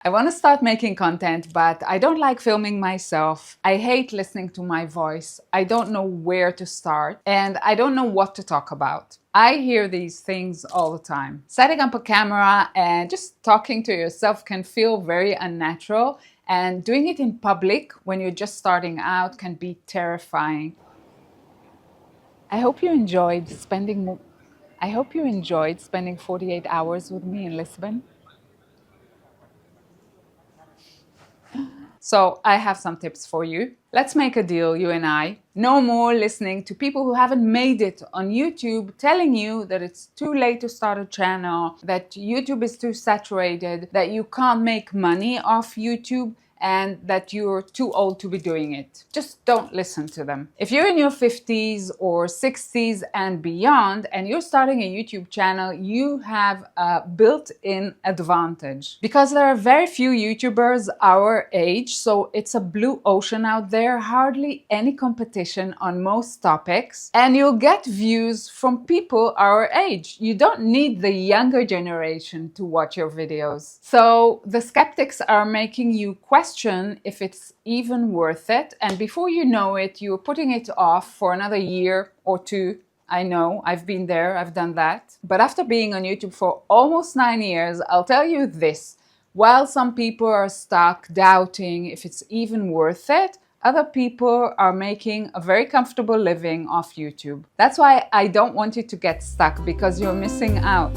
I want to start making content, but I don't like filming myself. I hate listening to my voice. I don't know where to start, and I don't know what to talk about. I hear these things all the time. Setting up a camera and just talking to yourself can feel very unnatural, and doing it in public when you're just starting out can be terrifying. I hope you enjoyed spending 48 hours with me in Lisbon. So I have some tips for you. Let's make a deal, you and I. No more listening to people who haven't made it on YouTube telling you that it's too late to start a channel, that YouTube is too saturated, that you can't make money off YouTube, and that you're too old to be doing it. Just don't listen to them. If you're in your 50s or 60s and beyond and you're starting a YouTube channel, you have a built-in advantage because there are very few YouTubers our age, so it's a blue ocean out there, hardly any competition on most topics, and you'll get views from people our age. You don't need the younger generation to watch your videos. So the skeptics are making you question if it's even worth it, and before you know it, you're putting it off for another year or two. I know, I've been there, I've done that. But after being on YouTube for almost 9 years, I'll tell you this. While some people are stuck doubting if it's even worth it, other people are making a very comfortable living off YouTube. That's why I don't want you to get stuck, because you're missing out.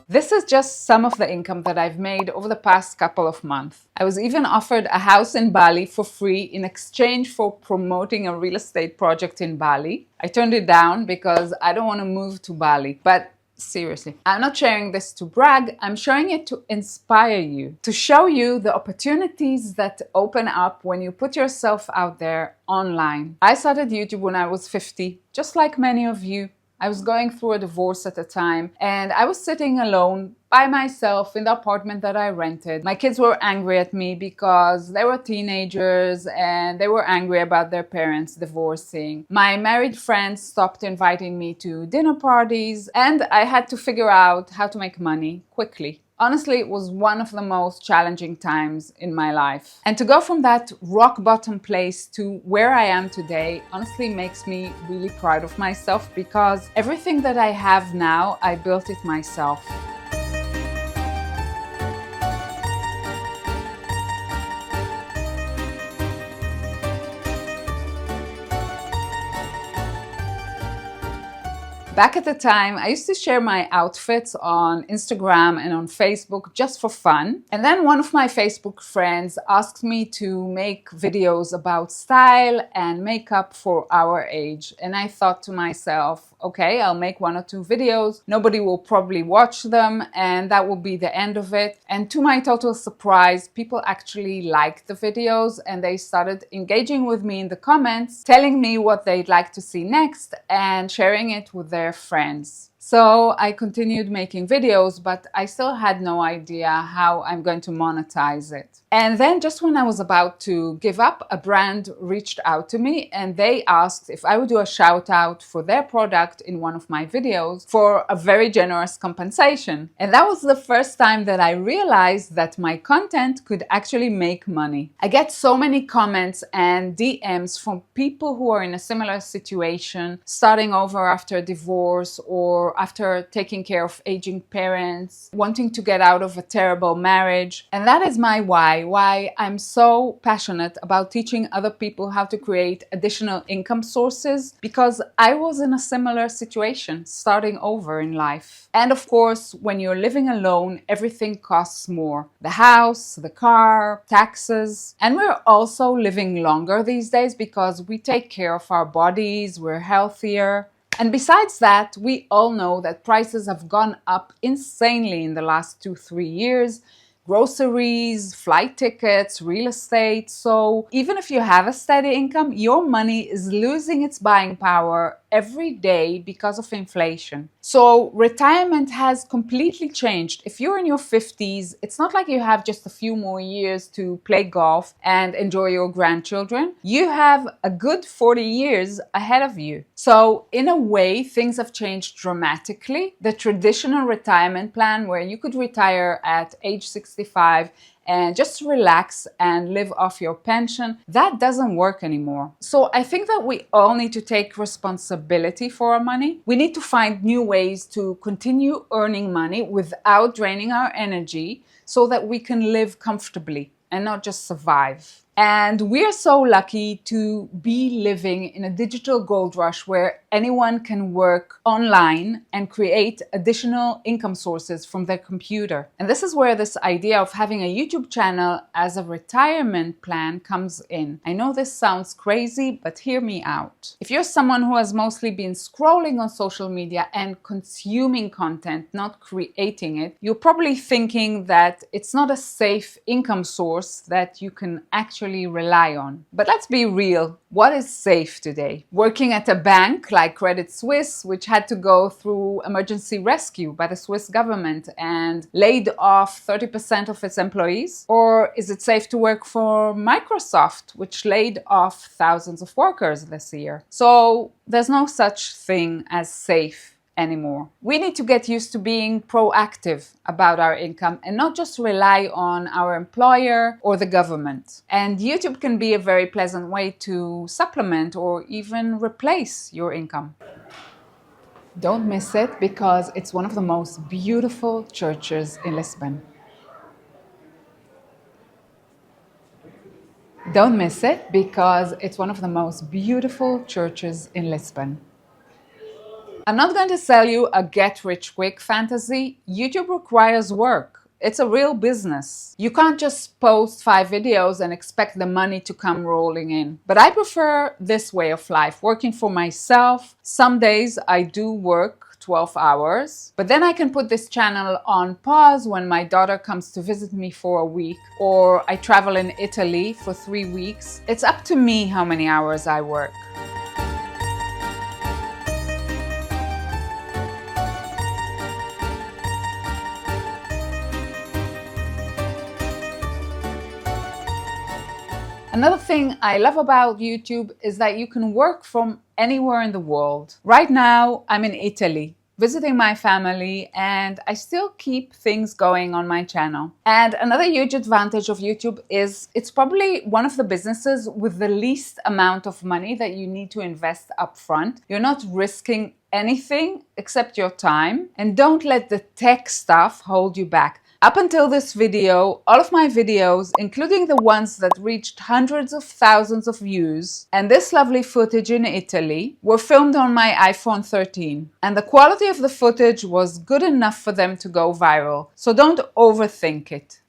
This is just some of the income that I've made over the past couple of months. I was even offered a house in Bali for free in exchange for promoting a real estate project in Bali. I turned it down because I don't want to move to Bali. But seriously, I'm not sharing this to brag, I'm sharing it to inspire you, to show you the opportunities that open up when you put yourself out there online. I started YouTube when I was 50, just like many of you. I was going through a divorce at the time, and I was sitting alone by myself in the apartment that I rented. My kids were angry at me because they were teenagers and they were angry about their parents divorcing. My married friends stopped inviting me to dinner parties, and I had to figure out how to make money quickly. Honestly, it was one of the most challenging times in my life. And to go from that rock bottom place to where I am today, honestly makes me really proud of myself, because everything that I have now, I built it myself. Back at the time, I used to share my outfits on Instagram and on Facebook just for fun. And then one of my Facebook friends asked me to make videos about style and makeup for our age. And I thought to myself, okay, I'll make 1 or 2 videos. Nobody will probably watch them, and that will be the end of it. And to my total surprise, people actually liked the videos, and they started engaging with me in the comments, telling me what they'd like to see next and sharing it with their friends. So I continued making videos, but I still had no idea how I'm going to monetize it. And then just when I was about to give up, a brand reached out to me and they asked if I would do a shout out for their product in one of my videos for a very generous compensation. And that was the first time that I realized that my content could actually make money. I get so many comments and DMs from people who are in a similar situation, starting over after a divorce or after taking care of aging parents, wanting to get out of a terrible marriage. And that is my why I'm so passionate about teaching other people how to create additional income sources, because I was in a similar situation, starting over in life. And of course, when you're living alone, everything costs more. The house, the car, taxes. And we're also living longer these days because we take care of our bodies, we're healthier. And besides that, we all know that prices have gone up insanely in the last 2-3 years. groceries, flight tickets, real estate. So even if you have a steady income, your money is losing its buying power every day because of inflation. So retirement has completely changed. If you're in your 50s, it's not like you have just a few more years to play golf and enjoy your grandchildren. You have a good 40 years ahead of you. So in a way, things have changed dramatically. The traditional retirement plan where you could retire at age 65 and just relax and live off your pension, that doesn't work anymore. So I think that we all need to take responsibility for our money. We need to find new ways to continue earning money without draining our energy so that we can live comfortably and not just survive. And we are so lucky to be living in a digital gold rush where anyone can work online and create additional income sources from their computer. And this is where this idea of having a YouTube channel as a retirement plan comes in. I know this sounds crazy, but hear me out. If you're someone who has mostly been scrolling on social media and consuming content, not creating it, you're probably thinking that it's not a safe income source that you can actually rely on. But let's be real. What is safe today? Working at a bank like Credit Suisse, which had to go through emergency rescue by the Swiss government and laid off 30% of its employees? Or is it safe to work for Microsoft, which laid off thousands of workers this year? So there's no such thing as safe anymore. We need to get used to being proactive about our income and not just rely on our employer or the government. And YouTube can be a very pleasant way to supplement or even replace your income. Don't miss it because it's one of the most beautiful churches in Lisbon. Don't miss it because it's one of the most beautiful churches in Lisbon. I'm not going to sell you a get-rich-quick fantasy. YouTube requires work. It's a real business. You can't just post 5 videos and expect the money to come rolling in. But I prefer this way of life, working for myself. Some days I do work 12 hours, but then I can put this channel on pause when my daughter comes to visit me for a week, or I travel in Italy for 3 weeks. It's up to me how many hours I work. Another thing I love about YouTube is that you can work from anywhere in the world. Right now, I'm in Italy, visiting my family, and I still keep things going on my channel. And another huge advantage of YouTube is it's probably one of the businesses with the least amount of money that you need to invest upfront. You're not risking anything except your time, and don't let the tech stuff hold you back. Up until this video, all of my videos, including the ones that reached hundreds of thousands of views, and this lovely footage in Italy, were filmed on my iPhone 13. And the quality of the footage was good enough for them to go viral. So don't overthink it.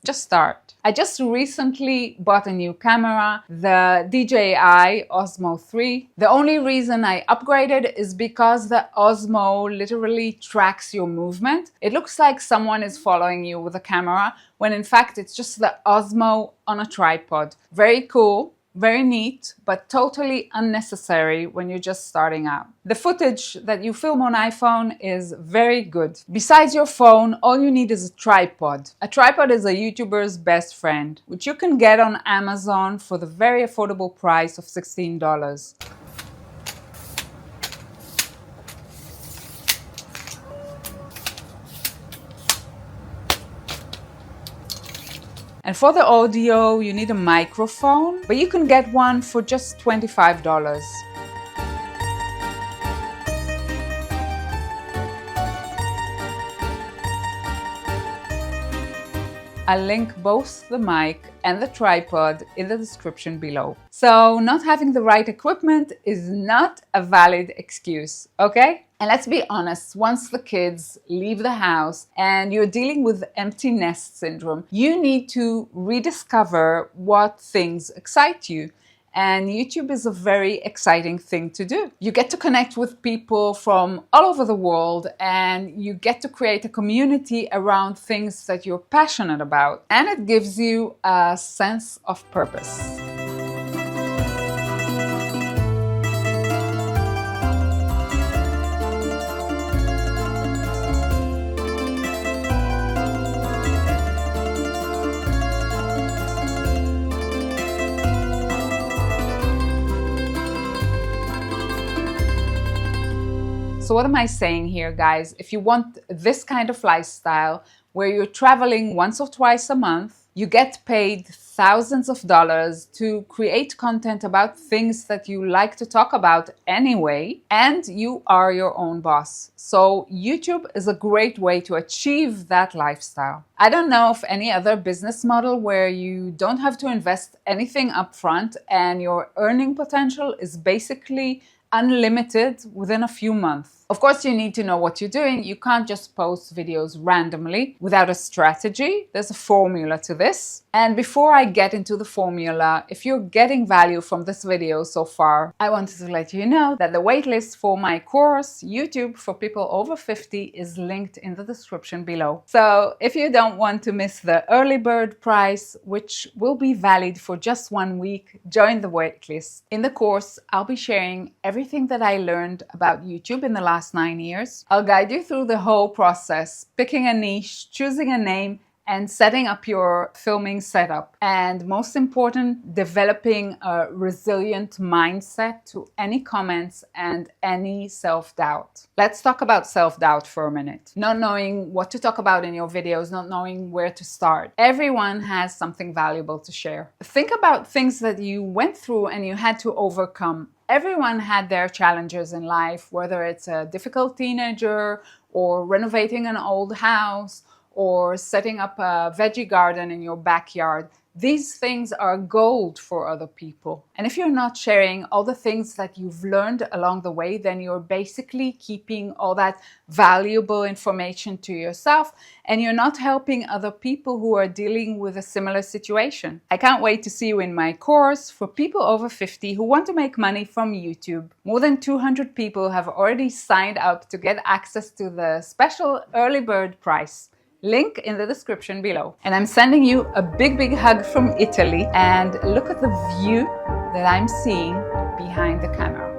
Just start. I just recently bought a new camera, the DJI Osmo 3. The only reason I upgraded is because the Osmo literally tracks your movement. It looks like someone is following you with a camera, when in fact it's just the Osmo on a tripod. Very cool. Very neat, but totally unnecessary when you're just starting out. The footage that you film on iPhone is very good. Besides your phone, all you need is a tripod. A tripod is a YouTuber's best friend, which you can get on Amazon for the very affordable price of $16. And for the audio, you need a microphone, but you can get one for just $25. I'll link both the mic and the tripod in the description below. So not having the right equipment is not a valid excuse, okay? And let's be honest, once the kids leave the house and you're dealing with empty nest syndrome, you need to rediscover what things excite you. And YouTube is a very exciting thing to do. You get to connect with people from all over the world, and you get to create a community around things that you're passionate about. And it gives you a sense of purpose. So what am I saying here, guys? If you want this kind of lifestyle where you're traveling once or twice a month, you get paid thousands of dollars to create content about things that you like to talk about anyway, and you are your own boss. So YouTube is a great way to achieve that lifestyle. I don't know of any other business model where you don't have to invest anything upfront and your earning potential is basically unlimited within a few months. Of course, you need to know what you're doing. You can't just post videos randomly without a strategy. There's a formula to this. And before I get into the formula, if you're getting value from this video so far, I wanted to let you know that the waitlist for my course, YouTube for people over 50, is linked in the description below. So if you don't want to miss the early bird price, which will be valid for just 1 week, join the waitlist. In the course, I'll be sharing everything that I learned about YouTube in the last 9 years. I'll guide you through the whole process, picking a niche, choosing a name, and setting up your filming setup. And most important, developing a resilient mindset to any comments and any self-doubt. Let's talk about self-doubt for a minute. Not knowing what to talk about in your videos, not knowing where to start. Everyone has something valuable to share. Think about things that you went through and you had to overcome. Everyone had their challenges in life, whether it's a difficult teenager or renovating an old house or setting up a veggie garden in your backyard. These things are gold for other people. And if you're not sharing all the things that you've learned along the way, then you're basically keeping all that valuable information to yourself, and you're not helping other people who are dealing with a similar situation. I can't wait to see you in my course for people over 50 who want to make money from YouTube. More than 200 people have already signed up to get access to the special early bird price. Link in the description below. And I'm sending you a big hug from Italy, and look at the view that I'm seeing behind the camera.